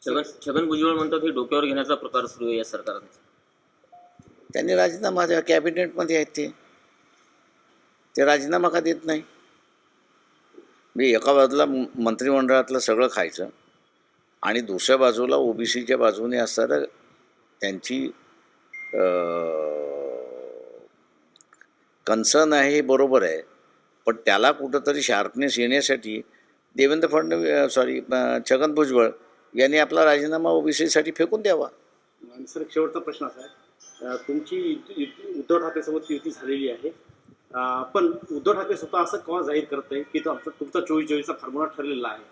छगन भुजबळ म्हणतात हे डोक्यावर घेण्याचा प्रकार सुरू आहे या सरकारचा. त्यांनी राजीनामा द्या, कॅबिनेटमध्ये आहेत ते राजीनामा का देत नाही? म्हणजे एका बाजूला मंत्रिमंडळातलं सगळं खायचं आणि दुसऱ्या बाजूला ओबीसीच्या बाजूने असणारं त्यांची कन्सर्न आहे, हे बरोबर आहे, पण त्याला कुठंतरी शार्पनेस येण्यासाठी देवेंद्र फडणवीस छगन भुजबळ यांनी आपला राजीनामा ओबीसीसाठी फेकून द्यावा. सर, एक शेवटचा प्रश्न असा आहे, तुमची उद्धव ठाकरेसोबत युती झालेली आहे, पण उद्धव ठाकरे स्वतः असं केव्हा जाहीर करत आहे की तुमचा 24-24चा फॉर्म्युला ठरलेला आहे,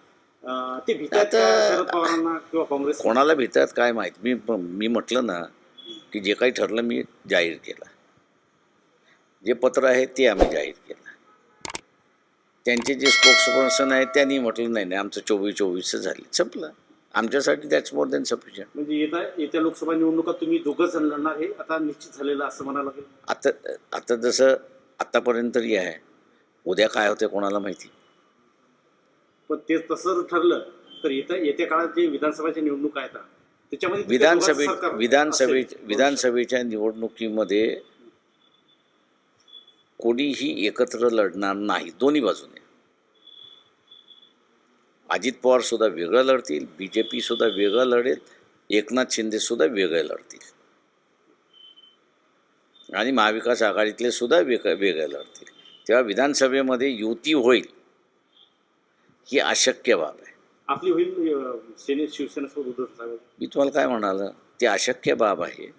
ते भीतात शरद पवारांना किंवा काँग्रेस? कोणाला भीतात काय माहीत. मी म्हटलं ना की जे काही ठरलं मी जाहीर केलं, जे पत्र आहे ते आम्ही जाहीर केलं. त्यांचे जे स्पोक्सपर्सन आहेत त्यांनी म्हटलं नाही आमचं 24-24 झाले, संपलं. आमच्यासाठी दॅट्स मोर दॅन सफिशियंट. म्हणजे येत्या लोकसभा निवडणुकात तुम्ही दोघंच जण लढणार हे आता निश्चित झालेलं असं म्हणायला लागेल. आता जसं आत्तापर्यंत तरी आहे, उद्या काय होते कोणाला माहिती. पण ते तसं ठरलं तर येत्या काळात जे विधानसभाच्या निवडणूक आहेत त्याच्यामध्ये विधानसभेच्या निवडणुकीमध्ये कोणीही एकत्र लढणार नाही. दोन्ही बाजूने अजित पवार सुद्धा वेगळं लढतील, BJP सुद्धा वेगळं लढेल, एकनाथ शिंदे सुद्धा वेगळे लढतील आणि महाविकास आघाडीतले सुद्धा वेगळे लढतील. तेव्हा विधानसभेमध्ये युती होईल ही अशक्य बाब आहे. आपली होईल शिवसेनेसोबत उद्धव ठाकरे. मी तुम्हाला काय म्हणालं, ती अशक्य बाब आहे.